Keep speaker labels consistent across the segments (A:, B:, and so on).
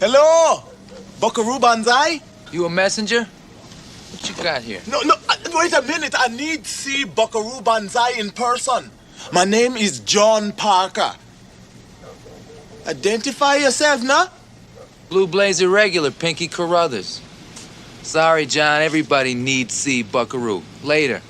A: Hello, Buckaroo Banzai?
B: You a messenger? What you got here?
A: No, wait a minute. I need to see Buckaroo Banzai in person. My name is John Parker. Identify yourself, nah?
B: Blue Blazer regular, Pinky Carruthers. Sorry, John, everybody needs see Buckaroo. Later.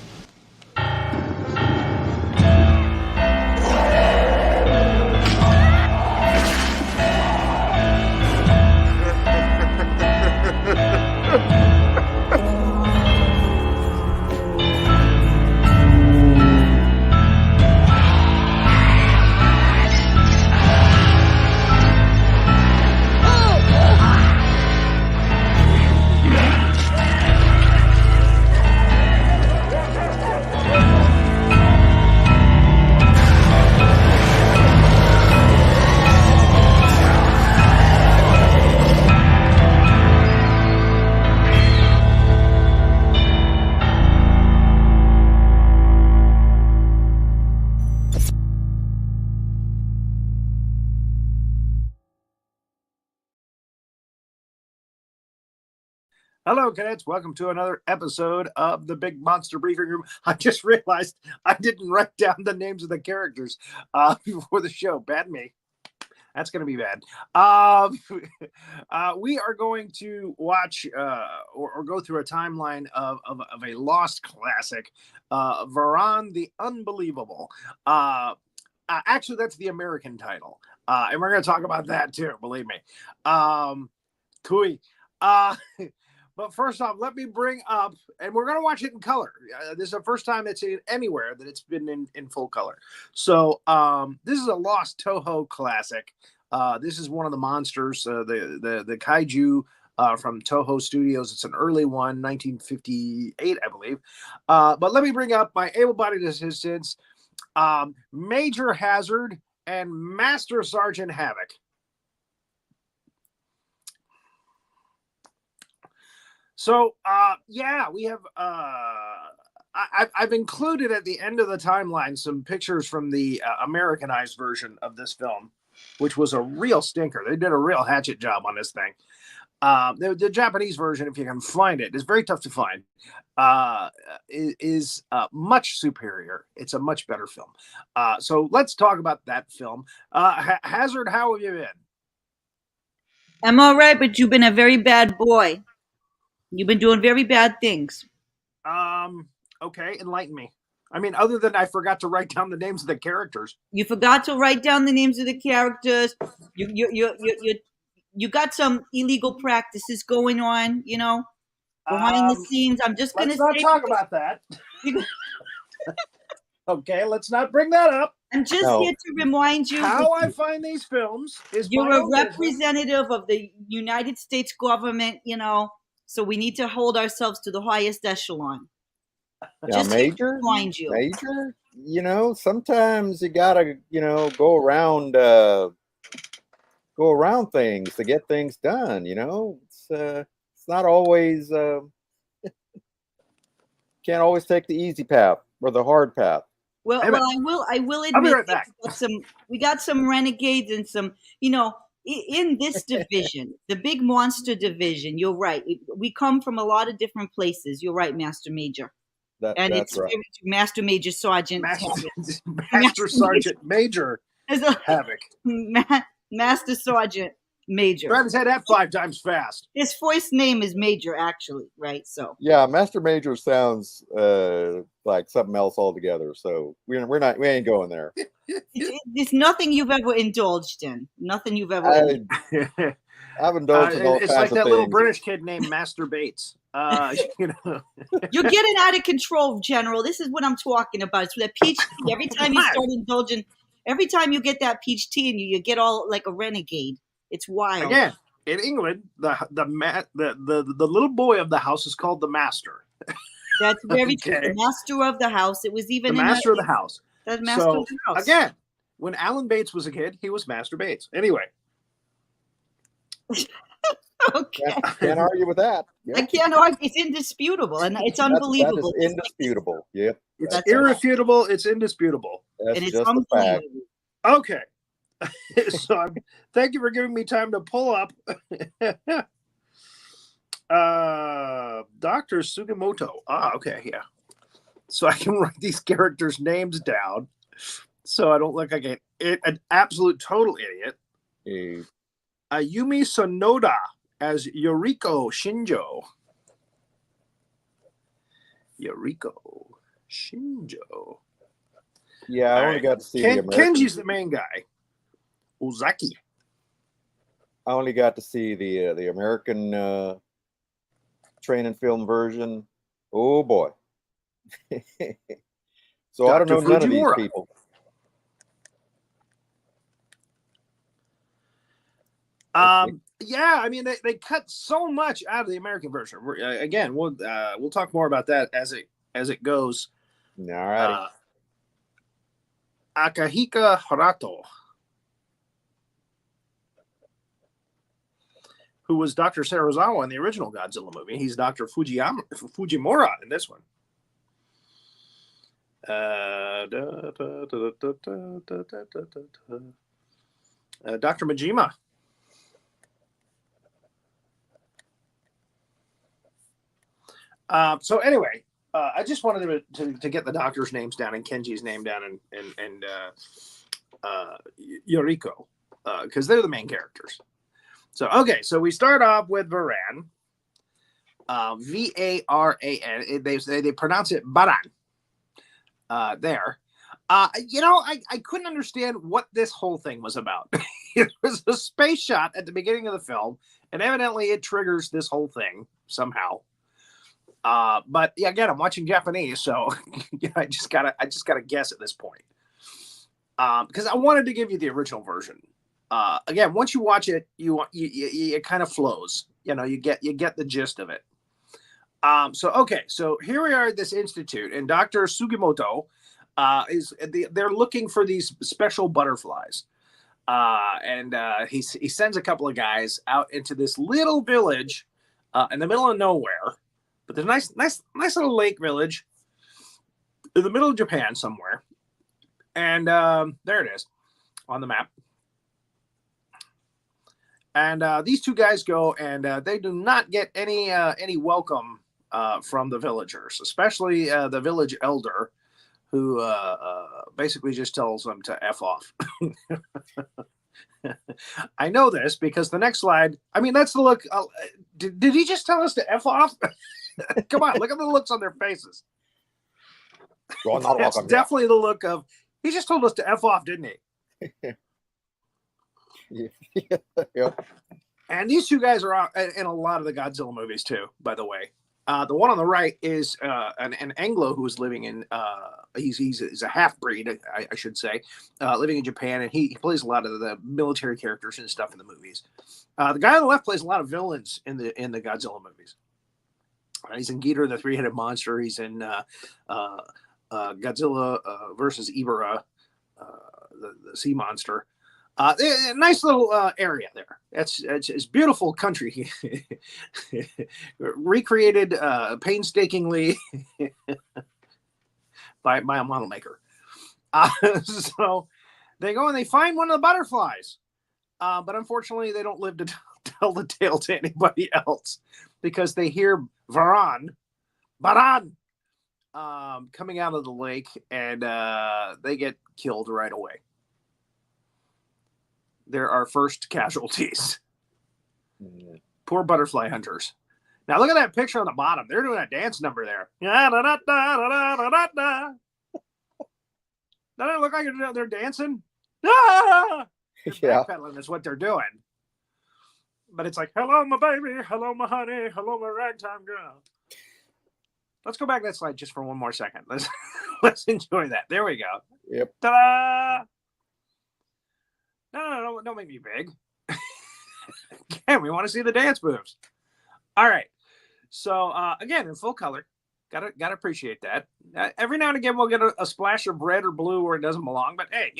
C: Hello, cadets. Welcome to another episode of the Big Monster Briefing Room. I just realized I didn't write down the names of the characters before the show. Bad me. That's going to be bad. We are going to watch or go through a timeline of a lost classic, Varan the Unbelievable. Actually, that's the American title. And we're going to talk about that too, believe me. Cooey. But first off, let me bring up, and we're going to watch it in color. This is the first time it's anywhere that it's been in full color. So this is a lost Toho classic. This is one of the monsters, the kaiju from Toho Studios. It's an early one, 1958, I believe. But let me bring up my able-bodied assistants, Major Hazzard and Master Sgt. Havoc. So, yeah, we have, I've included at the end of the timeline some pictures from the Americanized version of this film, which was a real stinker. They did a real hatchet job on this thing. The Japanese version, if you can find it, is very tough to find, is much superior. It's a much better film. So let's talk about that film. Hazzard, how have you been?
D: I'm all right, but you've been a very bad boy. You've been doing very bad things.
C: Okay, enlighten me. I mean, other than I forgot to write down the names of the characters.
D: You forgot to write down the names of the characters. You got some illegal practices going on, you know, behind the scenes. I'm just gonna
C: let's not talk about that. Okay, let's not bring that up.
D: I'm just here to remind you
C: how I find these films is
D: you're a representative of the United States government, you know. So we need to hold ourselves to the highest echelon.
E: Yeah,
D: just
E: Major,
D: to remind you.
E: Major, you know, sometimes you gotta, you know, go around things to get things done. You know, it's not always can't always take the easy path or the hard path.
D: Well, I will admit,
C: I'll be right back.
D: We got some renegades and some, you know. In this division, the big monster division, you're right. We come from a lot of different places. You're right, Master Major.
E: That's right.
D: Master Major Sergeant.
C: Master Sergeant Major Havoc.
D: Master Sergeant Major.
C: Drive his head at 5 times fast.
D: His first name is Major, actually, right? So
E: yeah, Master Major sounds like something else altogether. So we ain't going there.
D: It's nothing you've ever indulged in. Nothing you've ever.
E: I've indulged in all kinds of things.
C: It's like that little British kid named Master Bates. You know,
D: you're getting out of control, General. This is what I'm talking about. It's that peach tea. Every time you start indulging, every time you get that peach tea in you get all like a renegade. It's wild.
C: Again, in England, the little boy of the house is called the master.
D: That's very true. The master of the house. It was even
C: the master of the house.
D: That master of the house.
C: Again, when Alan Bates was a kid, he was Master Bates. Anyway.
D: Okay.
E: Can't argue with that. Yeah.
D: I can't argue. It's indisputable, and it's unbelievable.
E: That is indisputable. Yep.
C: It's irrefutable. It's indisputable.
E: That's
D: and it's
E: just a fact.
C: Okay. Thank you for giving me time to pull up. Dr. Sugimoto. Okay, yeah. So I can write these characters' names down so I don't look like an absolute total idiot. Ayumi Sonoda as Yoriko Shinjo. Yoriko Shinjo.
E: Yeah, I only got to see the American.
C: Kenji's the main guy. Ozaki.
E: I only got to see the American training film version. Oh boy. So Dr. I don't know none of these people.
C: Yeah, I mean they cut so much out of the American version. Again, we'll talk more about that as it goes.
E: All right.
C: Akahika Harato, who was Dr. Serizawa in the original Godzilla movie. He's Dr. Fujimura in this one. Dr. Majima. So anyway, I just wanted to get the doctors' names down and Kenji's name down and Yoriko, because they're the main characters. So okay, so we start off with Varan, Varan. They pronounce it Varan. There, I couldn't understand what this whole thing was about. It was a space shot at the beginning of the film, and evidently it triggers this whole thing somehow. But yeah, again, I'm watching Japanese, so I just gotta guess at this point. Because I wanted to give you the original version. Again, once you watch it, it kind of flows. You get the gist of it. So here we are at this institute, and Dr. Sugimoto they're looking for these special butterflies. And he sends a couple of guys out into this little village in the middle of nowhere. But there's a nice little lake village in the middle of Japan somewhere. And there it is on the map. And these two guys go, and they do not get any welcome from the villagers, especially the village elder, who basically just tells them to F off. I know this because the next slide, I mean, that's the look. Did he just tell us to F off? Come on, look at the looks on their faces. That's definitely the look of, he just told us to F off, didn't he?
E: Yep.
C: And these two guys are in a lot of the Godzilla movies too, by the way. The one on the right is an Anglo who is living in, he's a half-breed, I should say, living in Japan, and he plays a lot of the military characters and stuff in the movies. The guy on the left plays a lot of villains in the Godzilla movies. He's in Ghidorah, the three-headed monster. He's in Godzilla versus Ibara, the sea monster. Nice little area there. It's beautiful country, recreated painstakingly by a model maker. So they go and they find one of the butterflies, but unfortunately they don't live to tell the tale to anybody else because they hear Varan coming out of the lake, and they get killed right away. They're our first casualties. Mm-hmm. Poor butterfly hunters. Now look at that picture on the bottom. They're doing a dance number there. Doesn't it look like they're dancing? They're backpedaling is what they're doing. But it's like, hello, my baby. Hello, my honey. Hello, my ragtime girl. Let's go back to that slide just for one more second. Let's enjoy that. There we go.
E: Yep.
C: Ta-da! No, don't make me big. Again, we want to see the dance moves. All right. So again, in full color. Gotta appreciate that. Every now and again, we'll get a splash of red or blue where it doesn't belong. But hey,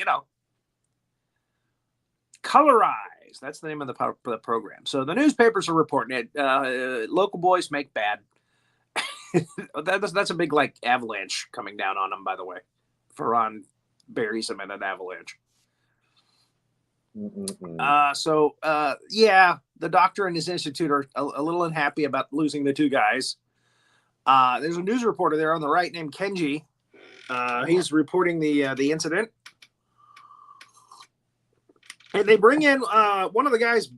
C: colorize. That's the name of the program. So the newspapers are reporting it. Local boys make bad. That's a big avalanche coming down on them. By the way, Varan buries them in an avalanche. Yeah, the doctor and his institute are a little unhappy about losing the two guys. There's a news reporter there on the right named Kenji. He's reporting the incident. And they bring in one of the guy's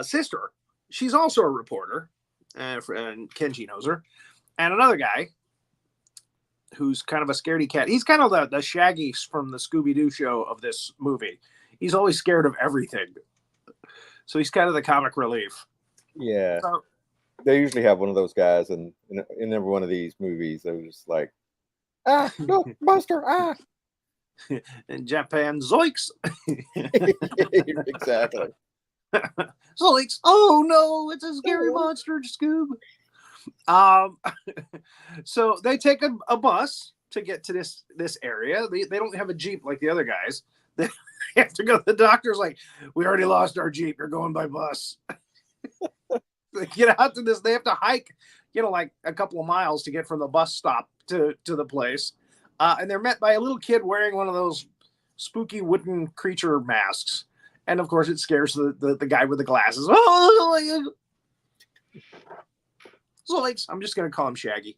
C: sister. She's also a reporter, and Kenji knows her. And another guy who's kind of a scaredy cat. He's kind of the Shaggy from the Scooby-Doo show of this movie. He's always scared of everything. So he's kind of the comic relief.
E: Yeah.
C: So,
E: they usually have one of those guys in every one of these movies. They're just like, no, monster,
C: in Japan, zoinks.
E: Exactly.
C: Zoinks. Oh no, it's a scary monster, Scoob. So they take a bus to get to this area. They don't have a Jeep like the other guys. They have to go. The doctor's like, we already lost our Jeep. You're going by bus. They get out to this. They have to hike, like a couple of miles to get from the bus stop to the place. And they're met by a little kid wearing one of those spooky wooden creature masks. And of course, it scares the guy with the glasses. Oh, Zoinks. I'm just going to call him Shaggy.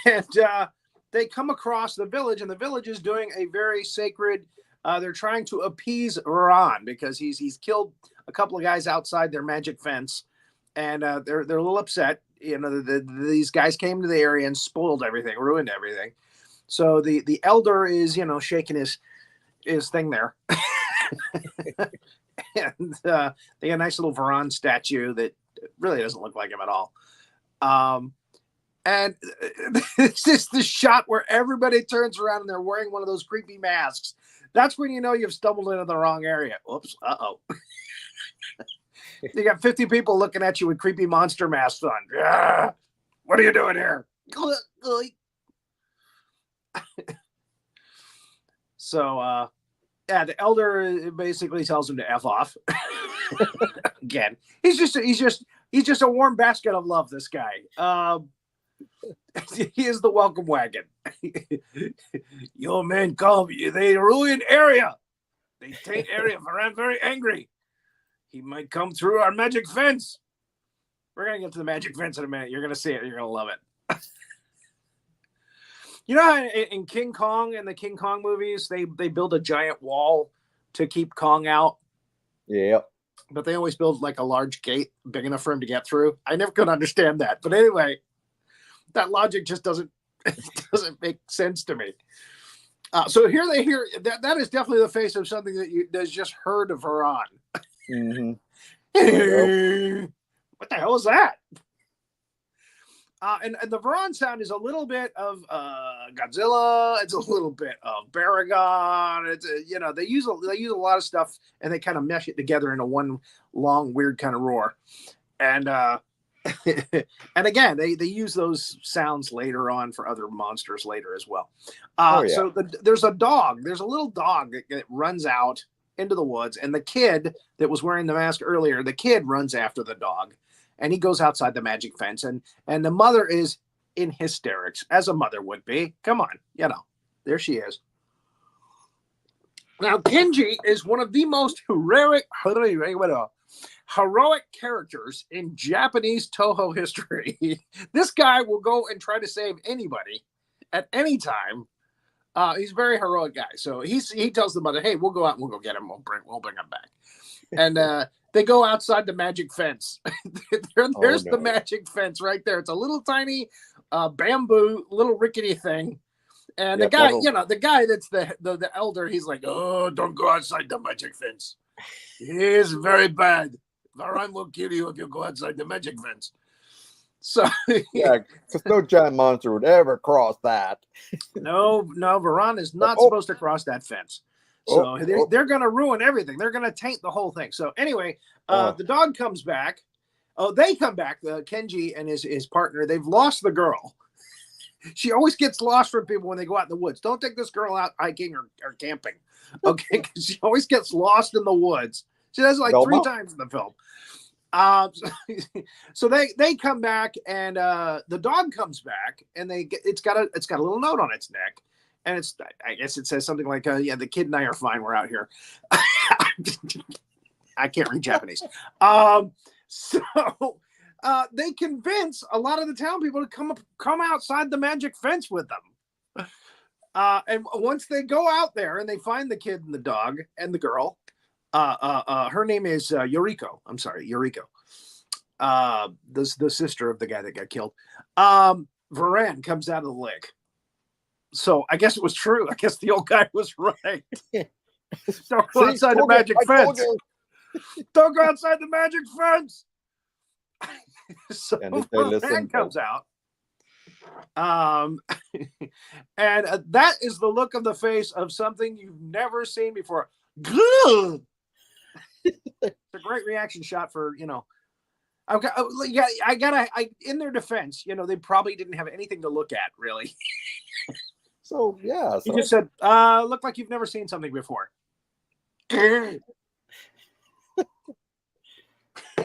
C: And they come across the village, and the village is doing a very sacred. They're trying to appease Varan because he's killed a couple of guys outside their magic fence, and they're a little upset. These guys came to the area and spoiled everything, ruined everything. So the elder is shaking his thing there. And they got a nice little Varan statue that really doesn't look like him at all. And it's just the shot where everybody turns around and they're wearing one of those creepy masks. That's when you know you've stumbled into the wrong area. Oops. Uh-oh. You got 50 people looking at you with creepy monster masks on. Ah, what are you doing here? So, the elder basically tells him to F off. Again, he's just a warm basket of love, this guy. He is the welcome wagon. Your men come. They ruin area. They take area. Varan very angry. He might come through our magic fence. We're going to get to the magic fence in a minute. You're going to see it. You're going to love it. You know how in King Kong and the King Kong movies, they build a giant wall to keep Kong out?
E: Yeah.
C: But they always build like a large gate big enough for him to get through. I never could understand that. But anyway, that logic just doesn't make sense to me. So here they hear that is definitely the face of something that's just heard of Varan.
E: Mm-hmm.
C: What the hell is that? And the Varan sound is a little bit of Godzilla. It's a little bit of Baragon. It's they use a lot of stuff and they kind of mesh it together into one long weird kind of roar. And and again, they use those sounds later on for other monsters later as well. So there's a dog. There's a little dog that runs out into the woods, and the kid that was wearing the mask earlier, the kid runs after the dog, and he goes outside the magic fence, and the mother is in hysterics, as a mother would be. Come on, there she is. Now, Kenji is one of the most heroic characters in Japanese Toho history. This guy will go and try to save anybody at any time. He's a very heroic guy. So he tells the mother, hey, we'll go out and we'll go get him. We'll bring him back. And they go outside the magic fence. There's the magic fence right there. It's a little tiny bamboo, little rickety thing. And the guy that's the elder, he's like, oh, don't go outside the magic fence. It's very bad. Varan will kill you if you go outside the magic fence. So
E: yeah, because no giant monster would ever cross that.
C: No, Varan is not supposed to cross that fence. So they're going to ruin everything. They're going to taint the whole thing. So anyway, the dog comes back. Oh, they come back. Kenji and his partner, they've lost the girl. She always gets lost from people when they go out in the woods. Don't take this girl out hiking or camping. Okay, because she always gets lost in the woods. She does it like 3 times in the film. So they come back, and the dog comes back, and it's got a little note on its neck, And I guess it says something like, yeah, the kid and I are fine. We're out here. I can't read Japanese. So they convince a lot of the town people to come outside the magic fence with them. And once they go out there and they find the kid and the dog and the girl, her name is Yoriko. I'm sorry, Yoriko. The sister of the guy that got killed. Varan comes out of the lake. So I guess it was true. I guess the old guy was right. Don't go outside the magic fence. Don't go outside the magic fence. So Varan comes out. And that is the look of the face of something you've never seen before. It's a great reaction shot for, you know. In their defense, you know, they probably didn't have anything to look at, really.
E: So yeah,
C: He just said, "Look like you've never seen something before."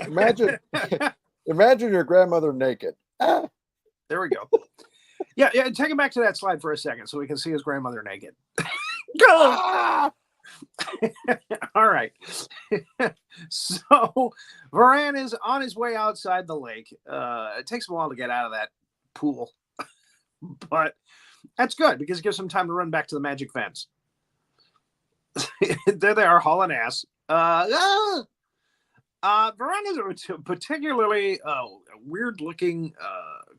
E: Imagine your grandmother naked. Ah.
C: There we go. Yeah, take him back to that slide for a second so we can see his grandmother naked. Go! All right. So Varan is on his way outside the lake. It takes him a while to get out of that pool, but that's good because it gives him time to run back to the magic fence. There they are, hauling ass. Varan is a particularly weird-looking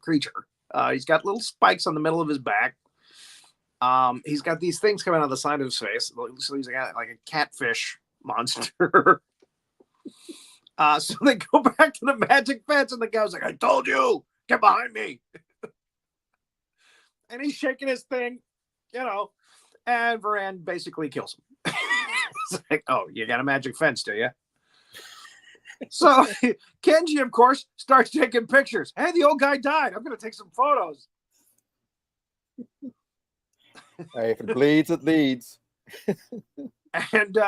C: creature. He's got little spikes on the middle of his back. He's got these things coming out of the side of his face. So he's like a catfish monster. So they go back to the magic fence, and the guy's like, "I told you, get behind me." And he's shaking his thing, you know, and Varan basically kills him. It's like, "Oh, you got a magic fence, do you?" So Kenji, of course, starts taking pictures. Hey, the old guy died. I'm going to take some photos.
E: Hey, if it bleeds, it leads.
C: And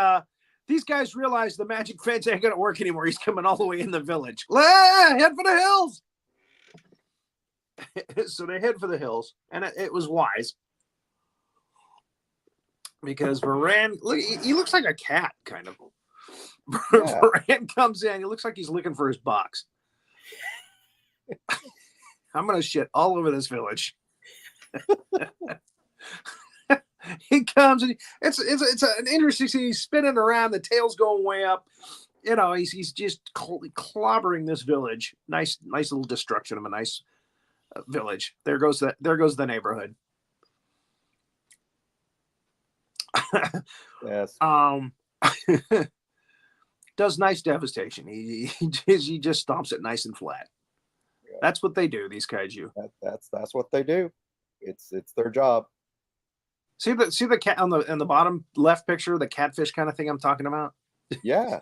C: these guys realize the magic fence ain't going to work anymore. He's coming all the way in the village. Head for the hills. So they head for the hills, and it was wise because Varan, look, he looks like a cat, kind of. Yeah. Varan comes in. He looks like he's looking for his box. I'm gonna shit all over this village. He comes and it's an interesting scene. He's spinning around. The tail's going way up. You know, he's just clobbering this village. Nice little destruction of a nice village. There goes the neighborhood.
E: Yes.
C: Does nice devastation. He just stomps it nice and flat. Yeah. That's what they do. These kaiju.
E: That's what they do. It's their job.
C: See the cat on the bottom left picture, the catfish kind of thing I'm talking about.
E: Yeah.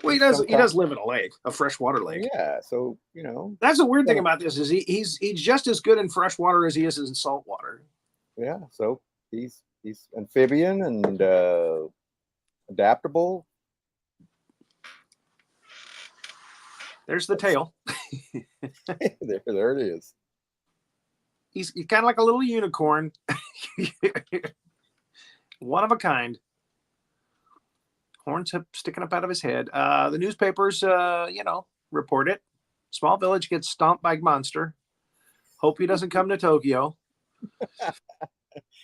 C: Well, he does live in a lake, a freshwater lake.
E: Yeah, so you know
C: that's the weird thing about this is he's just as good in freshwater as he is in saltwater.
E: Yeah, so he's amphibian and adaptable.
C: There's the tail.
E: there it is.
C: He's kind of like a little unicorn, one of a kind. Horns sticking up out of his head. The newspapers, report it. Small village gets stomped by monster. Hope he doesn't come to Tokyo.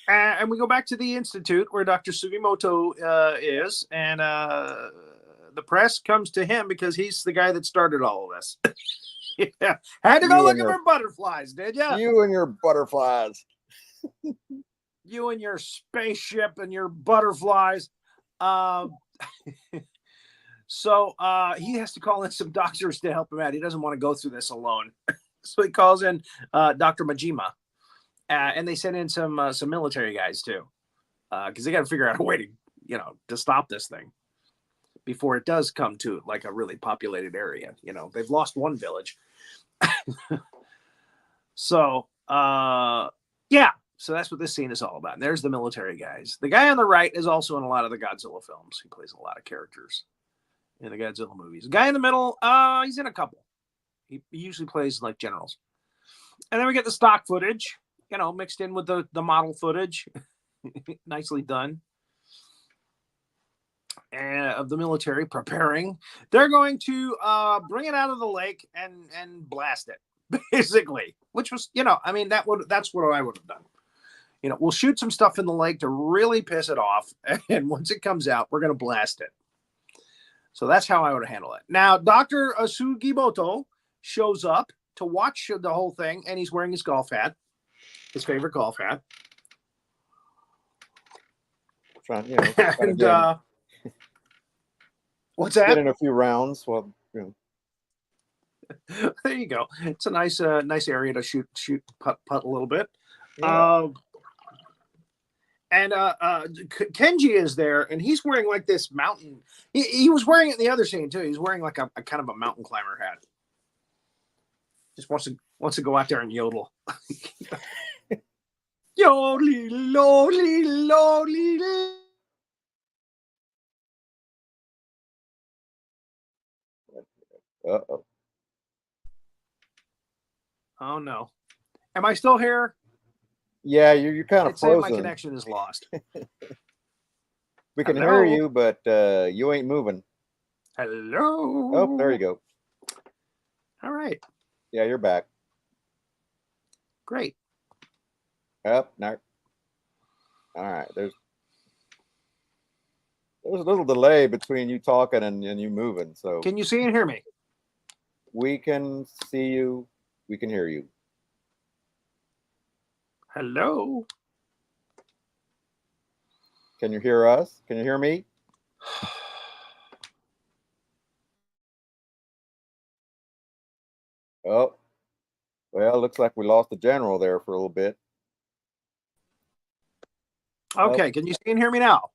C: And we go back to the institute where Dr. Sugimoto is, and the press comes to him because he's the guy that started all of this. Yeah, had to go look for butterflies, did you?
E: You and your butterflies.
C: You and your spaceship and your butterflies. So he has to call in some doctors to help him out. He doesn't want to go through this alone. So he calls in Dr. Majima. And they send in some military guys too. Because they got to figure out a way to stop this thing before it does come to like a really populated area. You know, they've lost one village. So so that's what this scene is all about. And there's the military guys. The guy on the right is also in a lot of the Godzilla films. He plays a lot of characters in the Godzilla movies. The guy in the middle, he's in a couple. He usually plays like generals. And then we get the stock footage mixed in with the model footage. Nicely done. Of the military preparing. They're going to bring it out of the lake and blast it, basically. Which was, that's what I would have done. We'll shoot some stuff in the lake to really piss it off, and once it comes out, we're going to blast it. So that's how I would handle it. Now, Dr. Sugimoto shows up to watch the whole thing, and he's wearing his golf hat, his favorite golf hat. And, what's that?
E: Get in a few rounds. Well,
C: there you go. It's a nice area to shoot, putt a little bit.
E: yeah.
C: And Kenji is there, and he's wearing like this mountain. He was wearing it in the other scene too. He's wearing like a kind of a mountain climber hat. Just wants to go out there and yodel. Yodely, lowly, lowly.
E: Uh-oh.
C: Oh no. Am I still here?
E: Yeah, you're kind of
C: It's saying
E: frozen.
C: my connection is lost.
E: We can
C: Hello?
E: hear you, but you ain't moving.
C: Hello.
E: Oh, there you go.
C: All right.
E: Yeah, you're back.
C: Great.
E: Up, no. All right. There's a little delay between you talking and you moving, so
C: Can you see and hear me?
E: we can see you, we can hear you.
C: Hello.
E: Can you hear us? Can you hear me? Oh, well, looks like we lost the general there for a little bit.
C: Okay. Can you see and hear me now?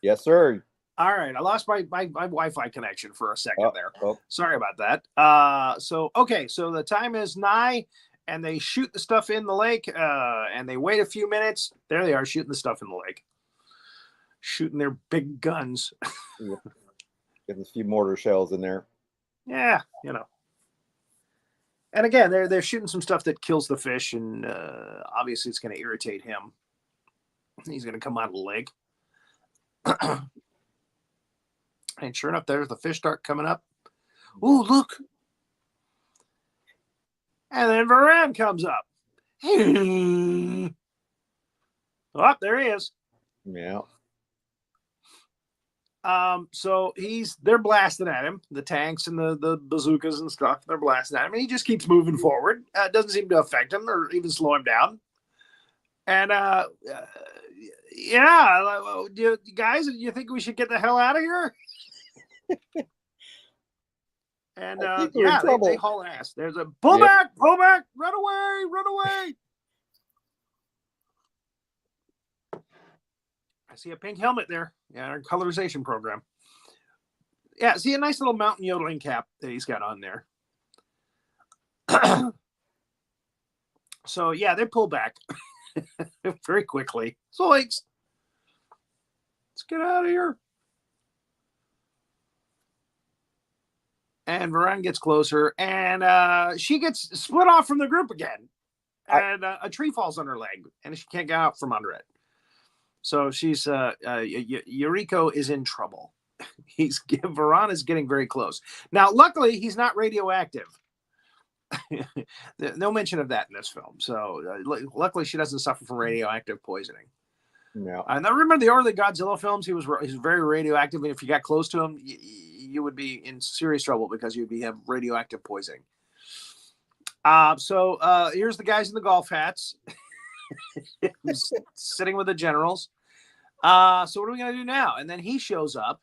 E: Yes, sir.
C: All right. I lost my Wi-Fi connection for a second there.
E: Oh,
C: Sorry about that. So the time is nigh, and they shoot the stuff in the lake, and they wait a few minutes. There they are, shooting the stuff in the lake. Shooting their big guns.
E: yeah. Getting a few mortar shells in there.
C: Yeah, And again, they're shooting some stuff that kills the fish, and obviously it's going to irritate him. He's going to come out of the lake. And sure enough, there's the fish start coming up. Ooh, look. And then Varan comes up. Oh, there he is.
E: Yeah.
C: So they're blasting at him, the tanks and the bazookas and stuff. They're blasting at him, and he just keeps moving forward. It doesn't seem to affect him or even slow him down. And guys, do you think we should get the hell out of here? And they haul ass. There's a pull back, run away. I see a pink helmet there. Yeah, our colorization program. Yeah, see a nice little mountain yodeling cap that he's got on there. So yeah, they pull back very quickly. So let's get out of here. And Varan gets closer, and she gets split off from the group again. And a tree falls on her leg, and she can't get out from under it. So she's Yuriko is in trouble. Varan is getting very close. Now, luckily, he's not radioactive. No mention of that in this film. So luckily, she doesn't suffer from radioactive poisoning.
E: No.
C: And I remember the early Godzilla films. He was very radioactive, and if you got close to him, you would be in serious trouble because you'd have radioactive poisoning. So here's the guys in the golf hats. Sitting with the generals. So what are we gonna do now? And then he shows up,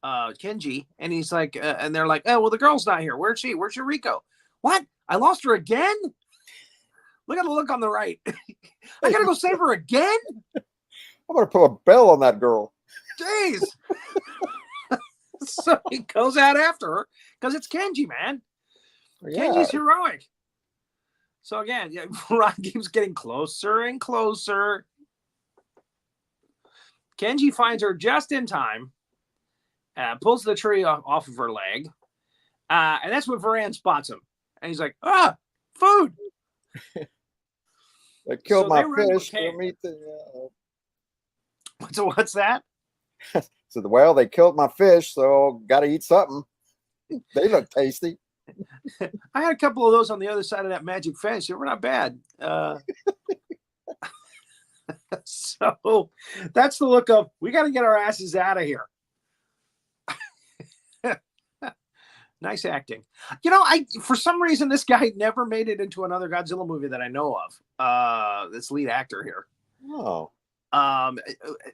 C: Kenji, and he's like, and they're like, oh well, the girl's not here. Where's she? Where's Yuriko? What? I lost her again? Look at the look on the right. I gotta go save her again?
E: I'm gonna put a bell on that girl.
C: Jeez. So he goes out after her because it's Kenji, man.
E: Yeah.
C: Kenji's heroic. So again, Ron keeps getting closer and closer. Kenji finds her just in time, pulls the tree off of her leg, and that's when Varan spots him. And he's like, food.
E: They killed
C: So
E: my
C: they were in the
E: fish.
C: cave.
E: They'll meet the,
C: So what's that?
E: so well, they killed my fish, so got to eat something. They look tasty.
C: I had a couple of those on the other side of that magic fence. They were not bad. So that's the look of, we got to get our asses out of here. Nice acting. You know, for some reason, this guy never made it into another Godzilla movie that I know of. This lead actor here.
E: Oh,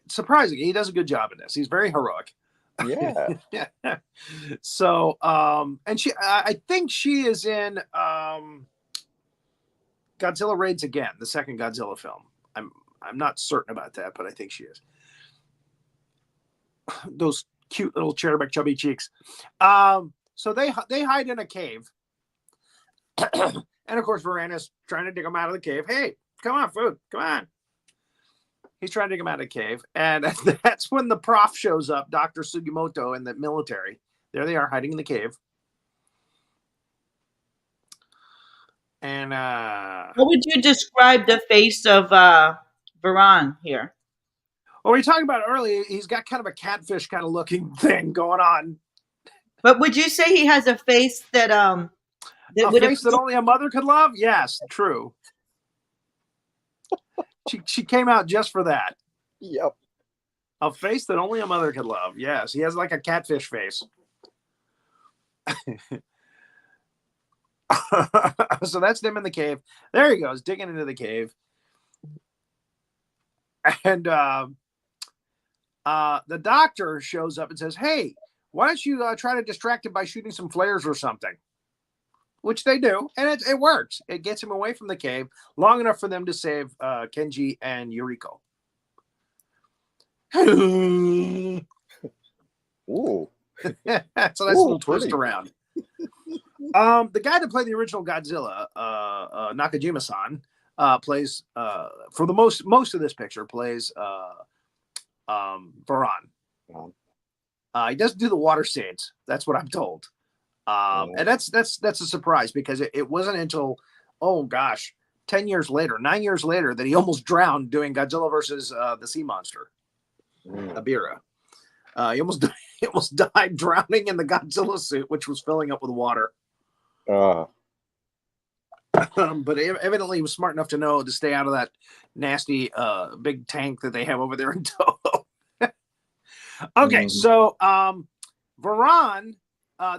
C: Surprising. He does a good job in this. He's very heroic.
E: yeah.
C: So, and I think she is in Godzilla Raids Again, the second Godzilla film. I'm not certain about that, but I think she is. Those cute little cherubic chubby cheeks. So they hide in a cave. And of course, Varan is trying to dig them out of the cave. Hey, come on, food. Come on. He's trying to dig them out of the cave. And that's when the prof shows up, Dr. Sugimoto, in the military. There they are, hiding in the cave. And
D: What would you describe the face of Varan here?
C: well, we were talking about earlier, he's got kind of a catfish kind of looking thing going on.
D: But would you say he has a face that
C: A
D: would
C: face that only a mother could love? Yes, true. She came out just for that.
E: Yep.
C: A face that only a mother could love. Yes, he has like a catfish face. So that's them in the cave. There he goes, digging into the cave. And the doctor shows up and says, hey, why don't you try to distract him by shooting some flares or something? Which they do, and it works. It gets him away from the cave long enough for them to save Kenji and Yuriko.
E: Ooh.
C: So that's a little twist around. The guy that played the original Godzilla, Nakajima-san, plays for the most of this picture plays Varan. He doesn't do the water scenes. That's what I'm told. And that's a surprise because it wasn't until 9 years later that he almost drowned doing Godzilla versus the sea monster, Abira. He almost died drowning in the Godzilla suit, which was filling up with water. But evidently he was smart enough to know to stay out of that nasty big tank that they have over there in Toho. Okay, so Varan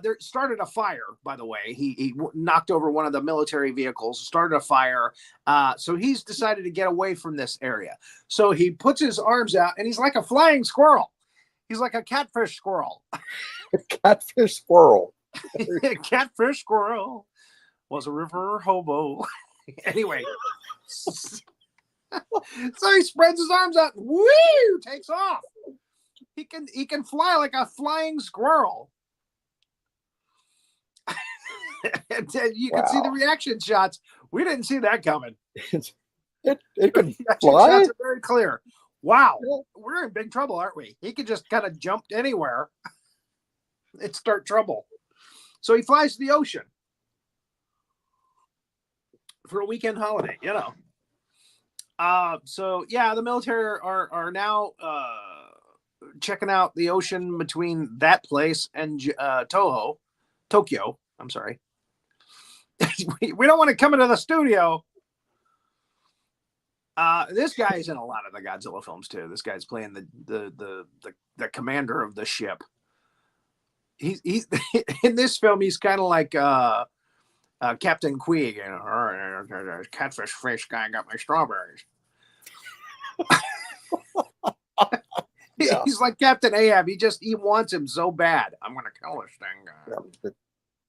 C: there started a fire, by the way. He knocked over one of the military vehicles, started a fire. So he's decided to get away from this area. So he puts his arms out and he's like a flying squirrel. He's like a catfish squirrel.
E: Catfish squirrel.
C: Catfish squirrel was a river hobo. Anyway. So he spreads his arms out. Woo! Takes off. He can fly like a flying squirrel. And you can see the reaction shots. We didn't see that coming.
E: It can
C: fly.
E: fly.
C: Shots are very clear. Wow, we're in big trouble, aren't we? He could just kind of jump anywhere and start trouble. So he flies to the ocean for a weekend holiday, you know. So yeah, the military are now checking out the ocean between that place and Tokyo. I'm sorry. We don't want to come into the studio. This guy is in a lot of the Godzilla films too. This guy's playing the commander of the ship. He's in this film. He's kind of like Captain Queeg. You know, catfish fish guy got my strawberries.
E: Yeah.
C: He's like Captain Ahab. He wants him so bad. I'm gonna kill this thing.
E: Yep.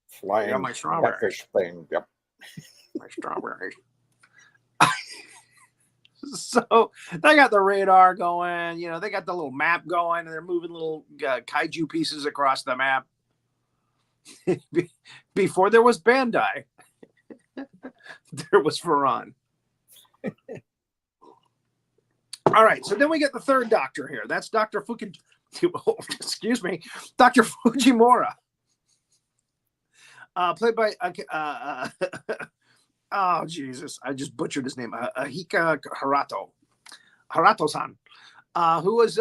E: Flying
C: my strawberries.
E: catfish thing. Yep.
C: My strawberries. So they got the radar going, you know, they got the little map going, and they're moving little kaiju pieces across the map. Before there was Bandai, there was Varan. All right, so then we get the third doctor here. That's Dr. Excuse me, Dr. Fujimura, played by Oh, Jesus. I just butchered his name. Ahika Harato-san, who was,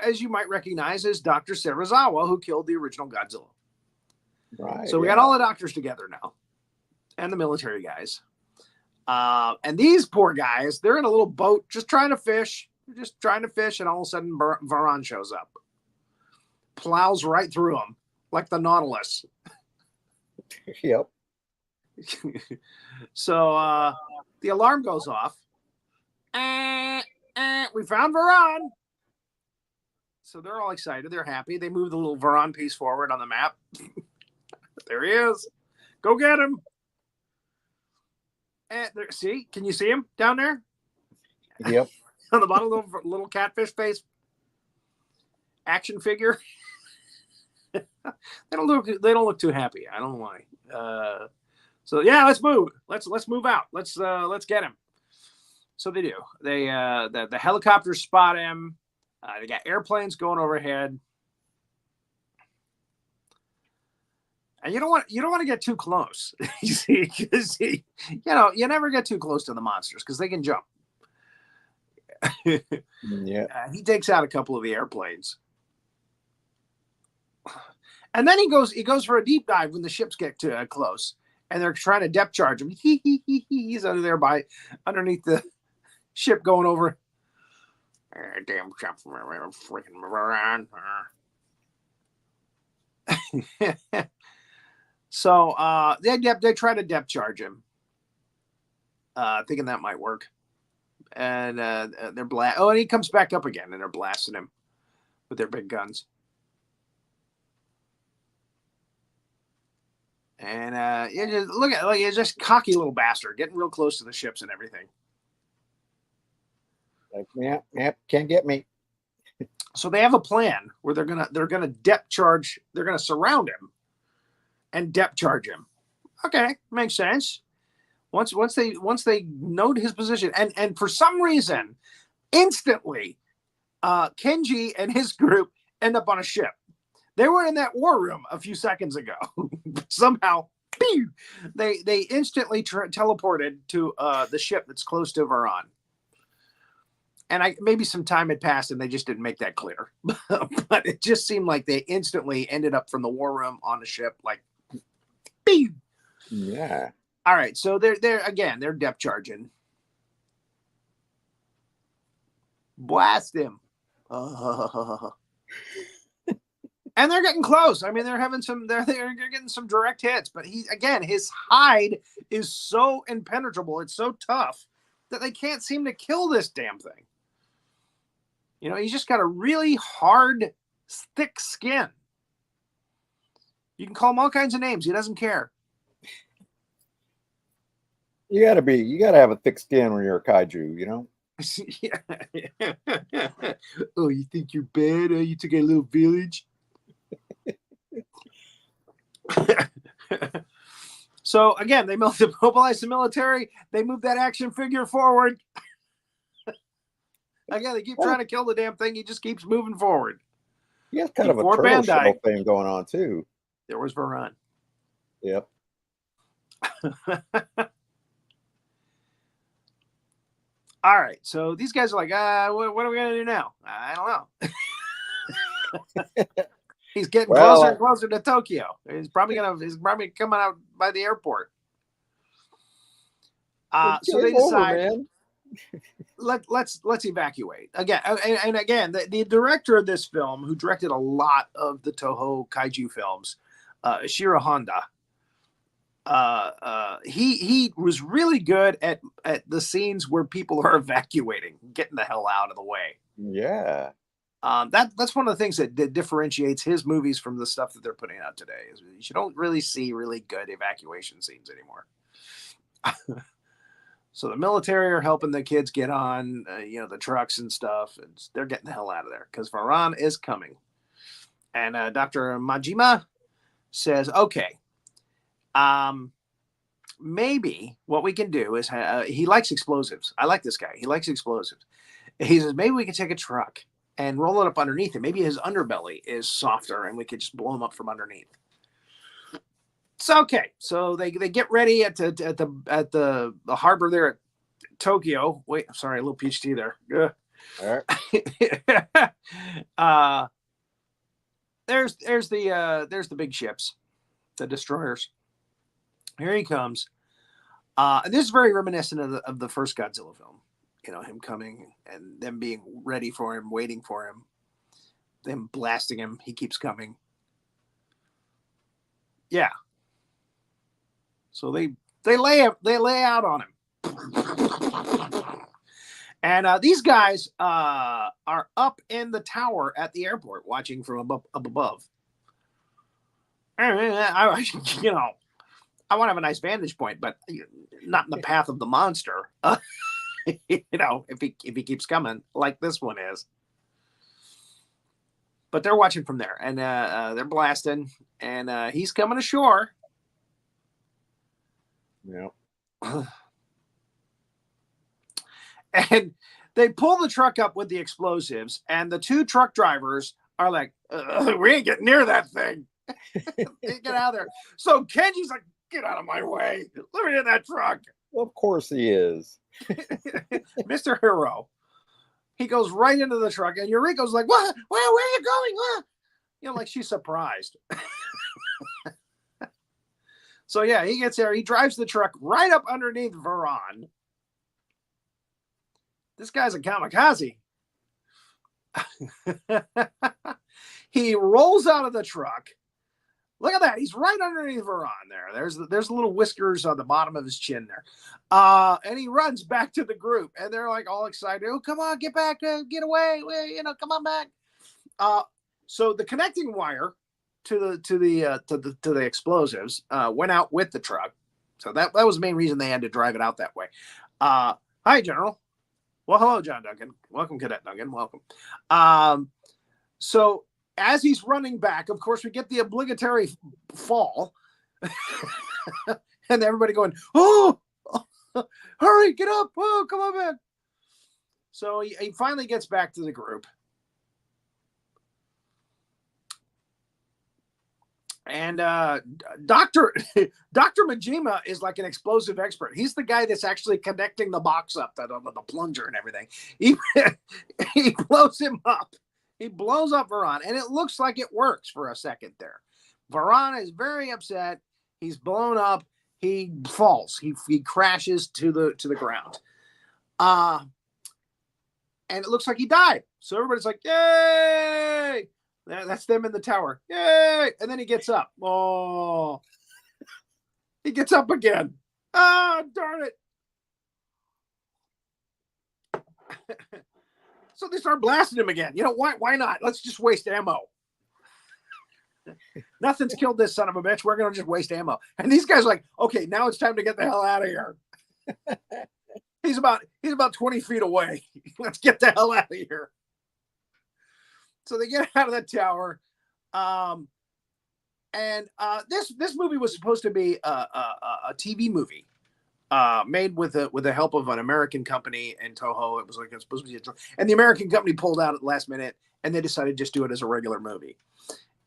C: as you might recognize, is Dr. Serizawa, who killed the original Godzilla.
E: Right.
C: So we got all the doctors together now and the military guys. And these poor guys, they're in a little boat just trying to fish. They're just trying to fish, and all of a sudden Varan shows up. Plows right through them like the Nautilus.
E: Yep.
C: So the alarm goes off. We found Varan. So they're all excited. They're happy. They move the little Varan piece forward on the map. There he is. Go get him. And there, see? Can you see him down there?
E: Yep.
C: On the bottom of the little catfish face action figure. They don't look too happy. I don't know why. So yeah, let's move. Let's move out. Let's get him. So they do. They the helicopters spot him. They got airplanes going overhead. And you don't want to get too close. You see, because you never get too close to the monsters because they can jump.
E: Yeah.
C: He takes out a couple of the airplanes. And then he goes for a deep dive when the ships get too close, and they're trying to depth charge him. He's under there underneath the ship going over. Damn ship, freaking Varan. So they try to depth charge him, thinking that might work, and they're and he comes back up again, and they're blasting him with their big guns. And look at he's just cocky little bastard, getting real close to the ships and everything.
E: Like, yeah, can't get me.
C: So they have a plan where they're gonna depth charge. They're gonna surround him and depth charge him. Okay, makes sense. Once they note his position, and for some reason, instantly, Kenji and his group end up on a ship. They were in that war room a few seconds ago. Somehow, pew, they instantly teleported to the ship that's close to Varan. And maybe some time had passed and they just didn't make that clear. But it just seemed like they instantly ended up from the war room on the ship, like, pew.
E: Yeah.
C: All right, so they're depth charging. Blast him. And they're getting close. I mean, they're getting some direct hits, but his hide is so impenetrable. It's so tough that they can't seem to kill this damn thing. He's just got a really hard, thick skin. You can call him all kinds of names. He doesn't care.
E: You gotta have a thick skin when you're a kaiju,
C: Yeah. Oh, you think you're bad? You took a little village? So again, they mobilize the military. They move that action figure forward. Again, they keep trying to kill the damn thing. He just keeps moving forward.
E: He has kind of a trail show thing going on too.
C: There was Varan.
E: Yep.
C: All right, so these guys are like, what are we gonna do now? I don't know. He's getting closer and closer to Tokyo. He's probably coming out by the airport. So they decide, let's evacuate again. And again, the director of this film, who directed a lot of the Toho kaiju films, Shiro Honda. He was really good at the scenes where people are evacuating, getting the hell out of the way.
E: Yeah.
C: That's one of the things that differentiates his movies from the stuff that they're putting out today. Is you don't really see really good evacuation scenes anymore. So the military are helping the kids get on, the trucks and stuff, and they're getting the hell out of there because Varan is coming. And Dr. Majima says, "Okay, maybe what we can do is he likes explosives. I like this guy. He likes explosives. He says maybe we can take a truck and roll it up underneath him. Maybe his underbelly is softer and we could just blow him up from underneath." So okay, so they get ready at the harbor there at Tokyo. Wait, I'm sorry, a little peach tea there.
E: All right.
C: There's the big ships, the destroyers. Here he comes. And this is very reminiscent of the first Godzilla film. You know, him coming and them being ready for him, waiting for him, them blasting him. He keeps coming. Yeah. So they lay out on him. And these guys are up in the tower at the airport, watching from up above. I you know, I want to have a nice vantage point, but not in the path of the monster. You know, if he keeps coming like this one is. But they're watching from there, and they're blasting, and he's coming ashore.
E: Yeah.
C: And they pull the truck up with the explosives, and the two truck drivers are like, we ain't getting near that thing. They get out of there. So Kenji's like, get out of my way. Let me in that truck.
E: Well, of course he is.
C: Mr. Hero. He goes right into the truck, and Yuriko's like, what? Where are you going? What? You know, like she's surprised. So yeah, he gets there. He drives the truck right up underneath Varan. This guy's a kamikaze. He rolls out of the truck. Look at that. He's right underneath Varan there. There's little whiskers on the bottom of his chin there. And he runs back to the group, and they're like all excited. Oh, come on, get back, get away. You know, come on back. So the connecting wire to the explosives went out with the truck. So that was the main reason they had to drive it out that way. Hi, General. Well, hello, John Duncan. Welcome, Cadet Duncan. Welcome. So as he's running back, of course, we get the obligatory fall. And everybody going, oh, hurry, get up. Oh, come on back. So he finally gets back to the group. And Dr. Majima is like an explosive expert. He's the guy that's actually connecting the box up, the plunger and everything. He blows him up. He blows up Varan, and it looks like it works for a second there. Varan is very upset. He's blown up. He falls. He crashes to the ground. And it looks like he died. So everybody's like, yay! That's them in the tower. Yay! And then he gets up. Oh. He gets up again. Ah, darn it. So they start blasting him again. You know, why not? Let's just waste ammo. Nothing's killed this son of a bitch. We're going to just waste ammo. And these guys are like, okay, now it's time to get the hell out of here. He's about 20 feet away. Let's get the hell out of here. So they get out of the tower. And this movie was supposed to be a TV movie made with the help of an American company and Toho. It was supposed to be and the American company pulled out at the last minute, and they decided to just do it as a regular movie.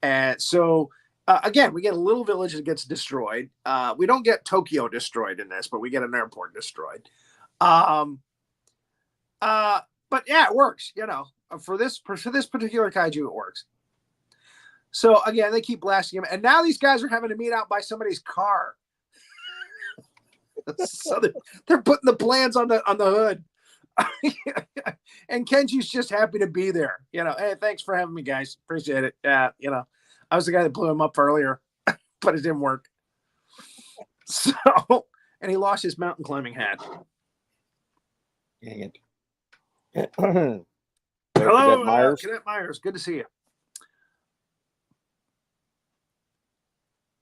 C: And so again, we get a little village that gets destroyed. We don't get Tokyo destroyed in this, but we get an airport destroyed. But yeah, it works. You know, for this particular kaiju, it works. So again, they keep blasting him, and now these guys are having to meet out by somebody's car. So they're putting the plans on the hood. And Kenji's just happy to be there. You know, hey, thanks for having me, guys. Appreciate it. Yeah, you know, I was the guy that blew him up earlier, but it didn't work. So, and he lost his mountain climbing hat.
E: Dang it.
C: Hello,
E: Cadet Myers.
C: Cadet Myers. Good to see you.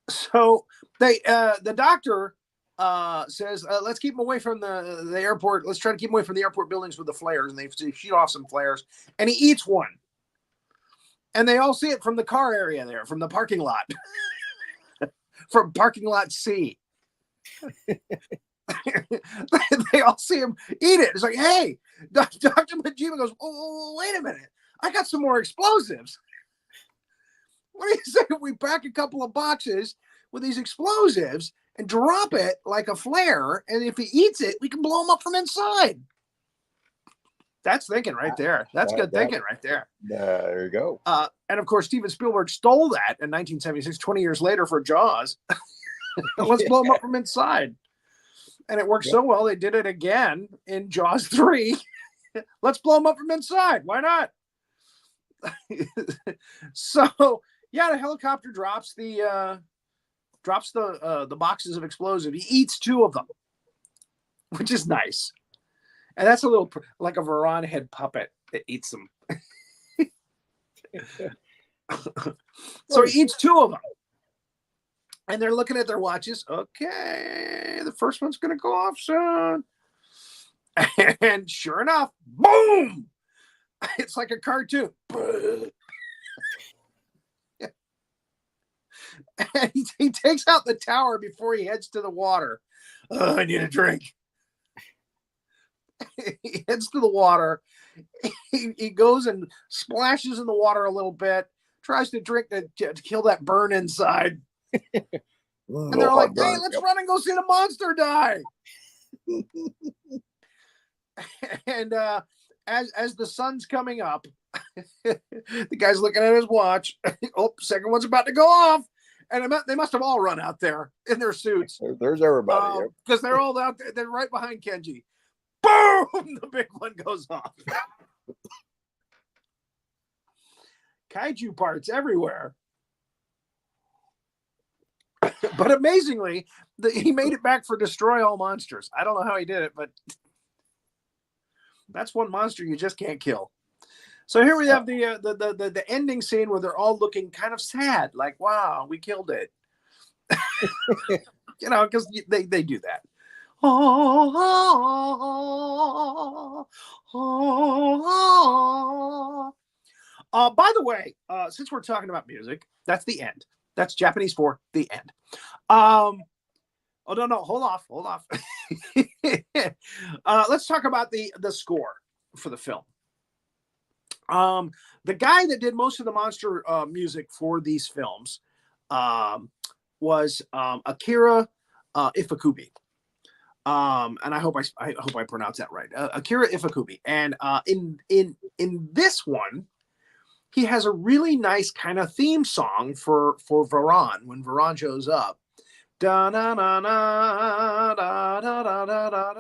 C: So the doctor says, let's keep him away from the airport. Let's try to keep him away from the airport buildings with the flares. And they shoot off some flares, and he eats one. And they all see it from the car area there, from the parking lot, from parking lot C. They all see him eat it. It's like, hey, Dr. Majima goes, oh, wait a minute. I got some more explosives. What do you say if we pack a couple of boxes? with these explosives and drop it like a flare. And if he eats it, we can blow him up from inside. That's thinking right there. That's good thinking right there.
E: There you go.
C: And of course, Steven Spielberg stole that in 1976, 20 years later for Jaws. Let's blow him up from inside. And it worked so well, they did it again in Jaws 3. Let's blow him up from inside. Why not? So, yeah, the helicopter drops the boxes of explosive. He eats 2 of them, which is nice. And that's a little like a Varan head puppet that eats them. So he eats 2 of them. And they're looking at their watches. Okay, the first one's going to go off soon. And sure enough, boom! It's like a cartoon. And he takes out the tower before he heads to the water. I need a drink. He heads to the water. He goes and splashes in the water a little bit, tries to drink to kill that burn inside. And they're like, hey, let's run and go see the monster die. And as the sun's coming up, the guy's looking at his watch. Oh, second one's about to go off. And they must have all run out there in their suits.
E: There's everybody.
C: Because they're all out there. They're right behind Kenji. Boom! The big one goes off. Kaiju parts everywhere. But amazingly, he made it back for Destroy All Monsters. I don't know how he did it, but that's one monster you just can't kill. So here we have the ending scene where they're all looking kind of sad, like, wow, we killed it. You know, because they do that. By the way, since we're talking about music, that's the end. That's Japanese for the end. Oh, no, hold off. Let's talk about the score for the film. The guy that did most of the monster music for these films was Akira Ifukube. And I hope I pronounce that right. Akira Ifukube. And in this one, he has a really nice kind of theme song for Varan when Varan shows up. Da na na na da da da da da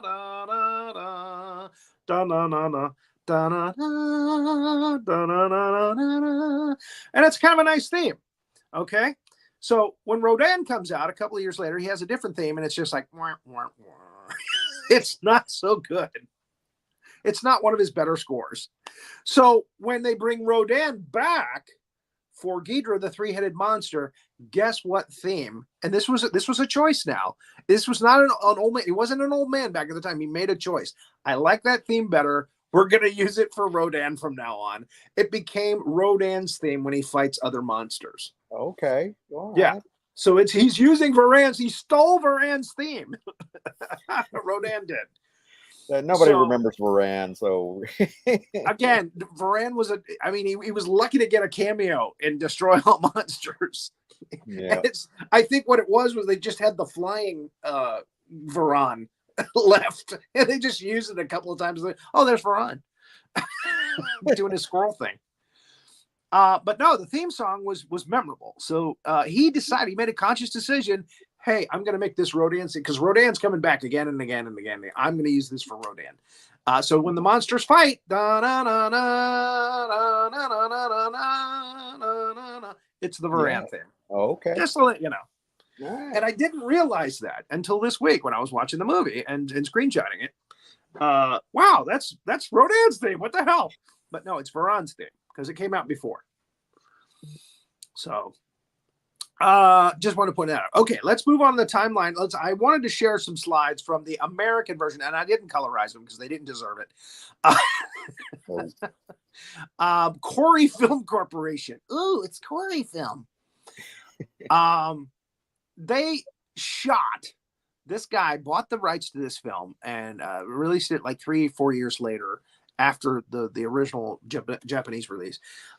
C: da da da na na na da na na da na na na, and it's kind of a nice theme. Okay, so when Rodan comes out a couple of years later, he has a different theme, and it's just like wah, wah, wah. It's not so good. It's not one of his better scores. So when they bring Rodan back for Ghidorah, the 3-headed monster, guess what theme? And this was a choice now. This was not an old man. He wasn't an old man back at the time. He made a choice. I like that theme better. We're going to use it for Rodan from now on. It became Rodan's theme when he fights other monsters.
E: Okay. All right.
C: Yeah. So he's using Varan's. He stole Varan's theme. Rodan did.
E: Nobody remembers Varan, so
C: again, Varan was he was lucky to get a cameo in Destroy All Monsters.
E: Yeah.
C: I think what it was they just had the flying Varan left, and they just used it a couple of times. Like, oh, there's Varan doing his squirrel thing. But no, the theme song was memorable. So he made a conscious decision. Hey, I'm going to make this Rodan scene because Rodan's coming back again and again and again. I'm going to use this for Rodan. So when the monsters fight, it's the Varan theme.
E: Okay.
C: Just to let you know.
E: Right.
C: And I didn't realize that until this week when I was watching the movie and screenshotting it. Wow, that's Rodan's theme. What the hell? But no, it's Varan's theme because it came out before. So just want to point that out. Okay, let's move on to the timeline. I wanted to share some slides from the American version, and I didn't colorize them because they didn't deserve it. Corey Film Corporation. Ooh, it's Corey Film. They shot. This guy bought the rights to this film and released it like 3-4 years later after the original Japanese release.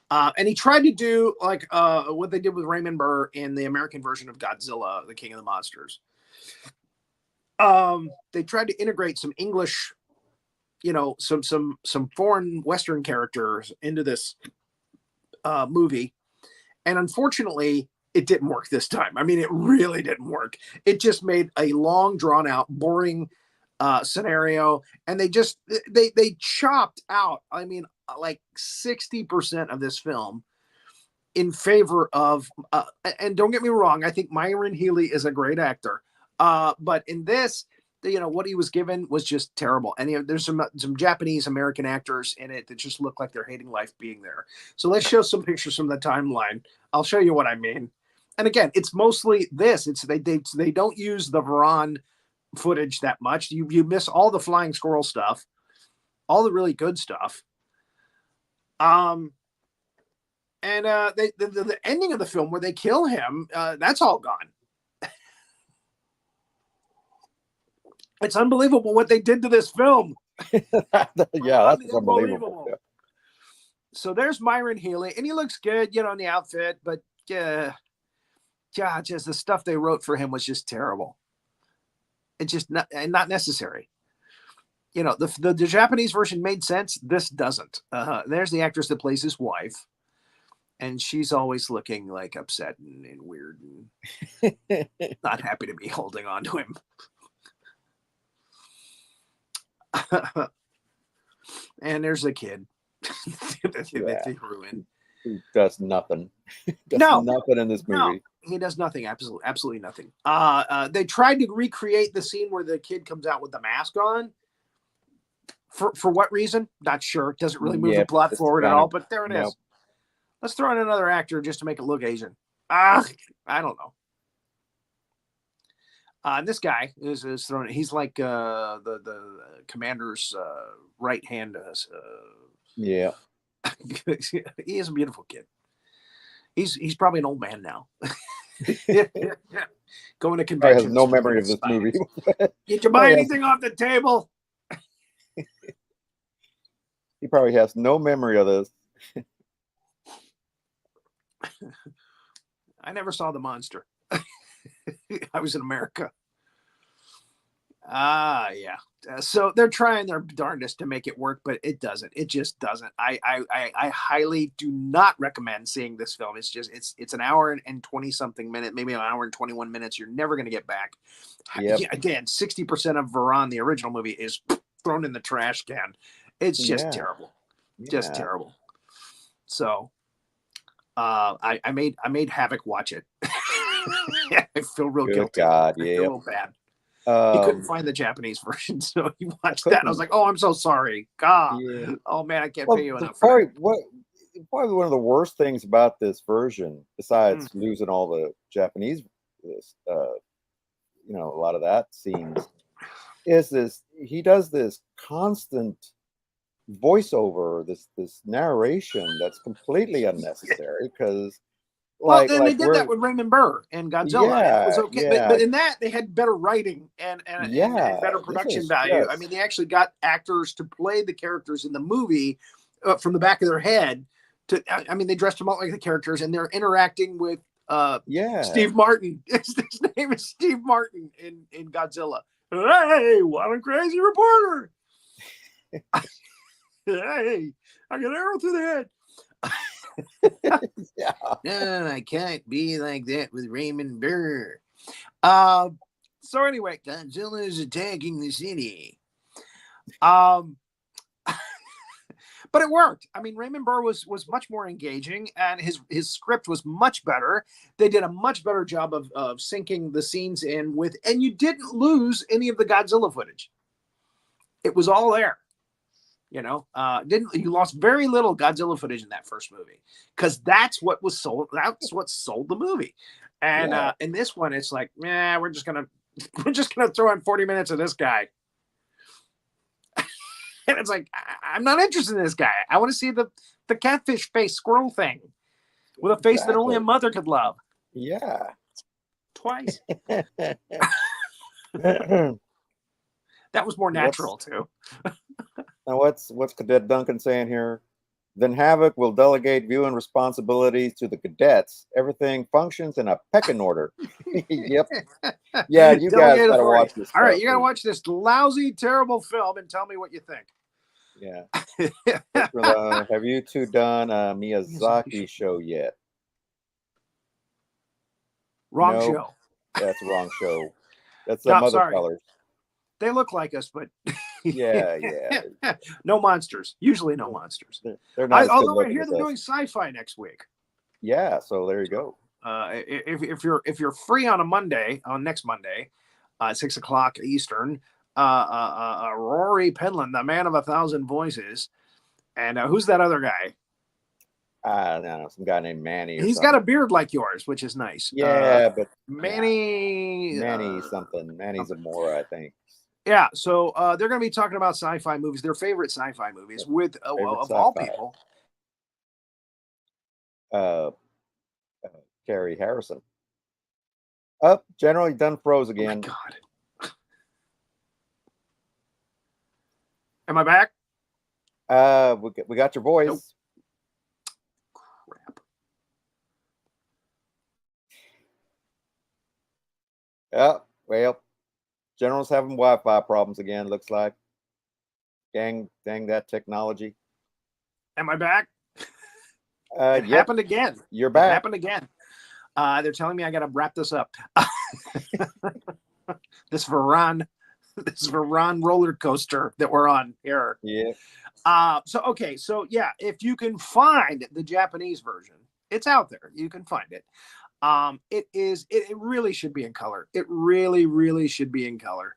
C: And he tried to do like what they did with Raymond Burr in the American version of Godzilla, the King of the Monsters. They tried to integrate some English, some foreign Western characters into this movie. And unfortunately, it didn't work this time. I mean, it really didn't work. It just made a long, drawn out, boring scenario. And they chopped out, I mean, like 60% of this film in favor of, and don't get me wrong, I think Myron Healy is a great actor. But in this, what he was given was just terrible. And there's some Japanese American actors in it that just look like they're hating life being there. So let's show some pictures from the timeline. I'll show you what I mean. And again, it's mostly this. They don't use the Varan footage that much. You miss all the flying squirrel stuff, all the really good stuff. And the ending of the film where they kill him, that's all gone. It's unbelievable what they did to this film.
E: Yeah, that's unbelievable. Yeah.
C: So there's Myron Healy, and he looks good, in the outfit, but just the stuff they wrote for him was just terrible. It's just not necessary. The Japanese version made sense. This doesn't. There's the actress that plays his wife, and she's always looking like upset and weird and not happy to be holding on to him. And there's the kid that they ruined.
E: He does nothing. Nothing in this movie.
C: No, he does nothing. Absolutely nothing. They tried to recreate the scene where the kid comes out with the mask on. For what reason? Not sure. It doesn't really move the plot forward at all. But there it is. Let's throw in another actor just to make it look Asian. I don't know. This guy is thrown. He's like the commander's right hand.
E: Yeah,
C: he is a beautiful kid. He's probably an old man now. Going to conventions.
E: I have no memory of this movie.
C: Did you buy anything off the table?
E: He probably has no memory of this.
C: I never saw the monster. I was in America. Yeah. So they're trying their darndest to make it work, but it doesn't. It just doesn't. I highly do not recommend seeing this film. It's an hour and 20 something minutes, maybe an hour and 21 minutes. You're never going to get back. Yep. Again, 60% of Varan, the original movie, is thrown in the trash can. It's just terrible. Just terrible. So I made Havoc watch it. I feel real guilty.
E: God,
C: I feel real bad. He couldn't find the Japanese version, so he watched that. And I was like, "Oh, I'm so sorry, God. Yeah. Oh man, I can't pay you enough."
E: Probably one of the worst things about this version, besides losing all the Japanese, a lot of that scenes, is this. He does this constant voiceover, this narration that's completely unnecessary because.
C: They did that with Raymond Burr and Godzilla. Yeah, it was okay, but in that they had better writing and better production value. Yes. I mean, they actually got actors to play the characters in the movie from the back of their head. They dressed them up like the characters, and they're interacting with Steve Martin. His name is Steve Martin in Godzilla. Hey, what a crazy reporter! Hey, I got an arrow through the head. No, I can't be like that with Raymond Burr. So anyway, Godzilla is attacking the city. But it worked. I mean, Raymond Burr was much more engaging, and his script was much better. They did a much better job of syncing the scenes in with, and you didn't lose any of the Godzilla footage. It was all there. You lost very little Godzilla footage in that first movie because that's what was sold. That's what sold the movie. And in this one, it's like, we're just gonna throw in 40 minutes of this guy. And it's like, I'm not interested in this guy. I want to see the catfish face squirrel thing with a face that only a mother could love.
E: Yeah.
C: Twice. That was more natural too.
E: Now, what's Cadet Duncan saying here? Then Havoc will delegate viewing responsibilities to the cadets. Everything functions in a pecking order. Yep. Yeah, you guys
C: Delegate
E: got to
C: authority.
E: watch this.
C: All right,
E: stuff,
C: you got to
E: dude.
C: watch this lousy, terrible film and tell me what you think.
E: Yeah. Have you two done a Miyazaki show yet?
C: Wrong
E: No,
C: show.
E: that's the wrong show. That's
C: No,
E: some other
C: sorry.
E: colors.
C: They look like us, but
E: Yeah.
C: no monsters. Usually no monsters.
E: They're not as good
C: Although I
E: looking
C: hear
E: as
C: they're
E: us.
C: doing sci-fi next week.
E: Yeah, so there you go.
C: If you're free on a Monday, on next Monday, 6 o'clock Eastern, rorypenland, the man of 1,000 voices, and who's that other guy?
E: I don't know, some guy named Manny.
C: He's got a beard like yours, which is nice.
E: Yeah, but
C: Manny.
E: Manny something. Manny Zamora, I think.
C: Yeah, so they're going to be talking about sci-fi movies, their favorite sci-fi movies, with of all people,
E: Carrie Harrison. Up, generally done froze again.
C: Oh my God. Am I back?
E: We got your voice.
C: Nope. Crap.
E: Yeah, well, General's having Wi-Fi problems again, looks like. Dang that technology.
C: Am I back?
E: It
C: happened again.
E: You're back.
C: It happened again. They're telling me I got to wrap this up. this Varan roller coaster that we're on here.
E: Yeah.
C: So yeah, if you can find the Japanese version, it's out there. You can find it. It really should be in color. It really should be in color.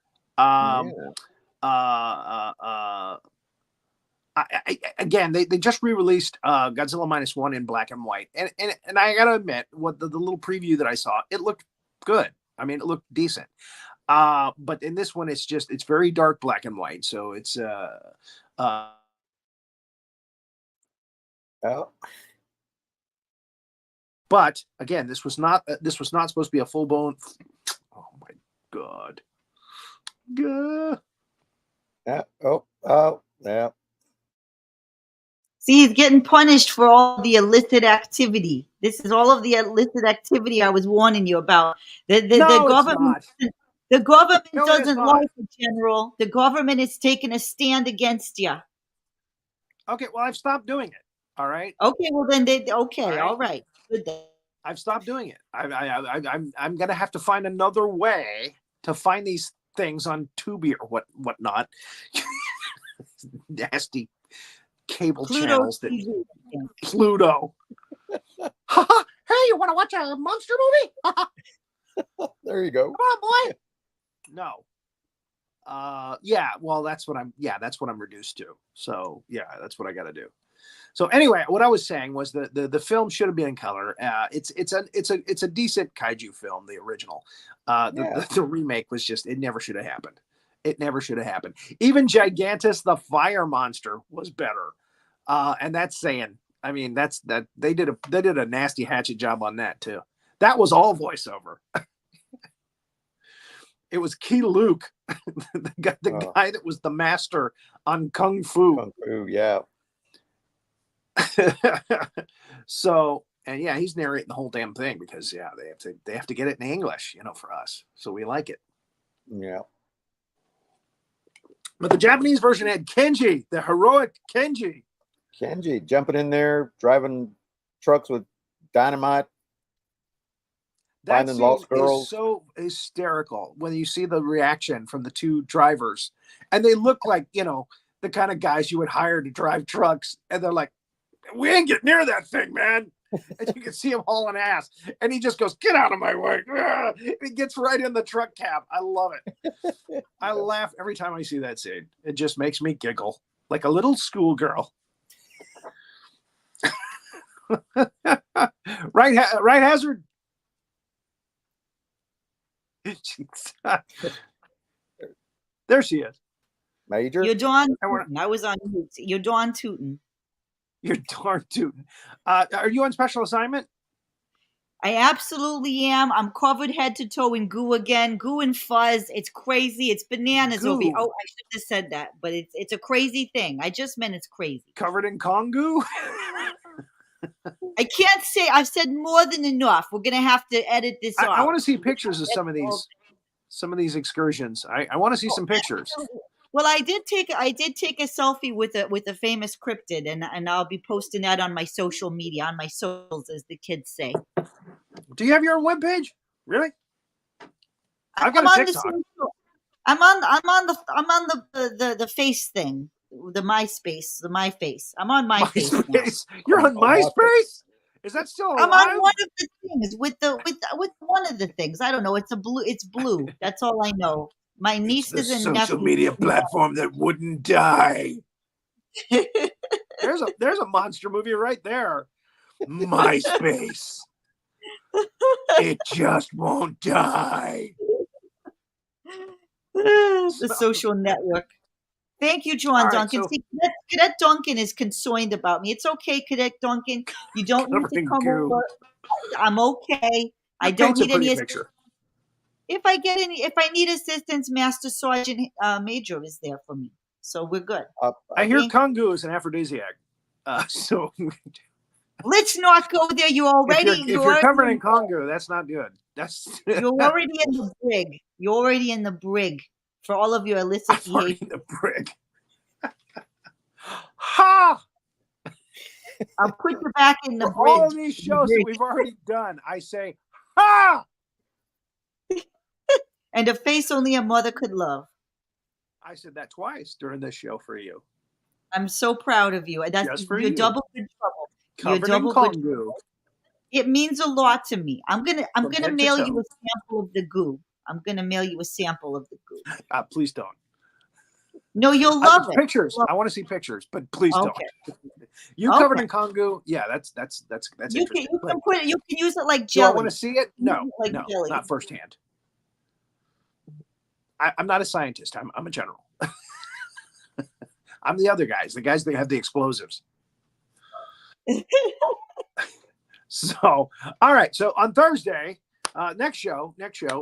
C: Again, they just re-released Godzilla -1 in black and white, and I gotta admit, what the little preview that I saw, it looked good. I mean, it looked decent. But in this one, it's very dark black and white, so it's But again, this was not supposed to be a full blown. Oh my God.
E: Yeah. Yeah.
D: See, he's getting punished for all the illicit activity. This is all of the illicit activity I was warning you about. The government. The government doesn't like it, General. The government is taking a stand against you.
C: Okay, well, I've stopped doing it. All right.
D: Okay, well then all right. Good.
C: I've stopped doing it. I'm gonna have to find another way to find these things on Tubi or whatnot. Nasty cable channels that Pluto. Hey, you want to watch a monster movie?
E: There you go.
C: Come on, boy. No. Yeah. Well, that's what I'm reduced to. So yeah, that's what I got to do. So anyway, what I was saying was the film should have been in color. It's a decent kaiju film, the original. The remake was just, it never should have happened. It never should have happened. Even Gigantus the Fire Monster was better. And that's saying, I mean, they did a nasty hatchet job on that too. That was all voiceover. It was Key Luke, the guy that was the master on Kung Fu.
E: Kung Fu, yeah.
C: So, and yeah, he's narrating the whole damn thing because they have to get it in English, for us. So we like it.
E: Yeah.
C: But the Japanese version had Kenji, the heroic Kenji.
E: Kenji jumping in there, driving trucks with dynamite.
C: That
E: Finding lost girls.
C: Is so hysterical when you see the reaction from the two drivers, and they look like the kind of guys you would hire to drive trucks, and they're like, "We ain't get near that thing, man." And you can see him hauling ass, and he just goes, "Get out of my way!" And he gets right in the truck cab. I love it. I laugh every time I see that scene. It just makes me giggle like a little schoolgirl. Right, Hazzard. There she is.
E: Major.
D: You're Dawn. I was on mute. You're Dawn Tootin.
C: You're darn tootin'. Are you on special assignment?
D: I absolutely am. I'm covered head to toe in goo again. Goo and fuzz. It's crazy. It's bananas over here. Oh, I should have said that, but it's a crazy thing. I just meant it's crazy.
C: Covered in Kongu?
D: I can't say I've said more than enough. We're gonna have to edit this off.
C: I want to see pictures of some of these excursions. I want to see some pictures.
D: Well, I did take a selfie with a famous cryptid, and I'll be posting that on my social media, on my socials, as the kids say.
C: Do you have your own webpage? Really? I've got a TikTok.
D: I'm on the face thing, the MySpace, the My Face. I'm on MySpace.
C: You're on MySpace? Is that still alive?
D: I'm on one of the things with one of the things. I don't know. It's blue. That's all I know. My nieces and nephews.
C: Social media platform that wouldn't die. There's a monster movie right there. MySpace. It just won't die.
D: The social network. Thank you, John Duncan.
C: So,
D: see, Cadet Duncan is concerned about me. It's okay, Cadet Duncan. You don't need to come over. I'm okay. I don't need any assistance. If I need assistance, Master Sergeant Major is there for me. So we're good.
C: I hear Kongu is an aphrodisiac. So
D: let's not go there. If
C: you're covered in Kongu, that's not good.
D: You're already in the brig. You're already in the brig for all of your illicit behavior.
C: In the brig. Ha!
D: I'll put you back in the brig.
C: All of these shows that we've already done, I say, ha!
D: And a face only a mother could love.
C: I said that twice during this show for you.
D: I'm so proud of you. That's
C: just for
D: you're
C: you.
D: Double good trouble.
C: Covered in Kongu.
D: It means a lot to me. I'm gonna mail you a sample of the goo. I'm gonna mail you a sample of the goo.
C: Please don't.
D: No, you'll love it.
C: Pictures. I want to see pictures, but please don't. You covered in Kongu. Yeah, that's interesting.
D: You can use it like jelly.
C: Do I want to see it? No,
D: jelly.
C: Not firsthand. I'm not a scientist. I'm a general. I'm the other guys, the guys that have the explosives. So, all right. So on Thursday, next show,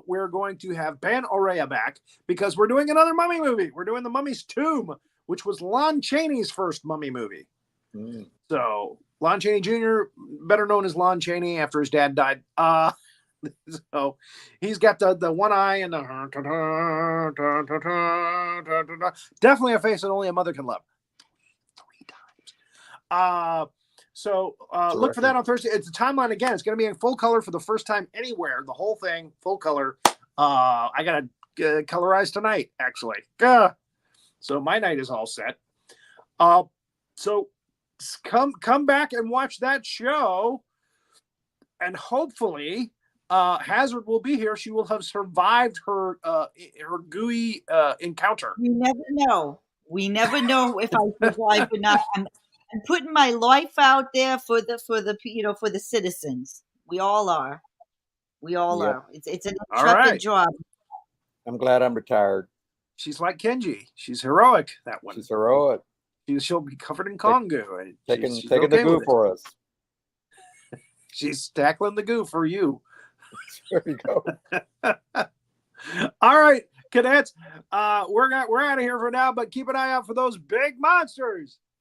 C: we're going to have Pan Orea back because we're doing another mummy movie. We're doing The Mummy's Tomb, which was Lon Chaney's first mummy movie. Mm. So Lon Chaney Jr., better known as Lon Chaney after his dad died. So he's got the one eye and the definitely a face that only a mother can love. 3 times. So look for that on Thursday. It's a timeline again. It's going to be in full color for the first time anywhere. The whole thing, full color. I got to colorize tonight, actually. So my night is all set. So come back and watch that show. And hopefully Hazzard will be here. She will have survived her gooey encounter.
D: We never know if I survive or not. I'm putting my life out there for the citizens. We all are. It's an intrepid job.
E: I'm glad I'm retired.
C: She's like Kenji. She's heroic. That one.
E: She's heroic.
C: She'll be covered in Kongu.
E: Taking the goo for us.
C: She's tackling the goo for you.
E: There you go.
C: All right, cadets. We're out of here for now, but keep an eye out for those big monsters.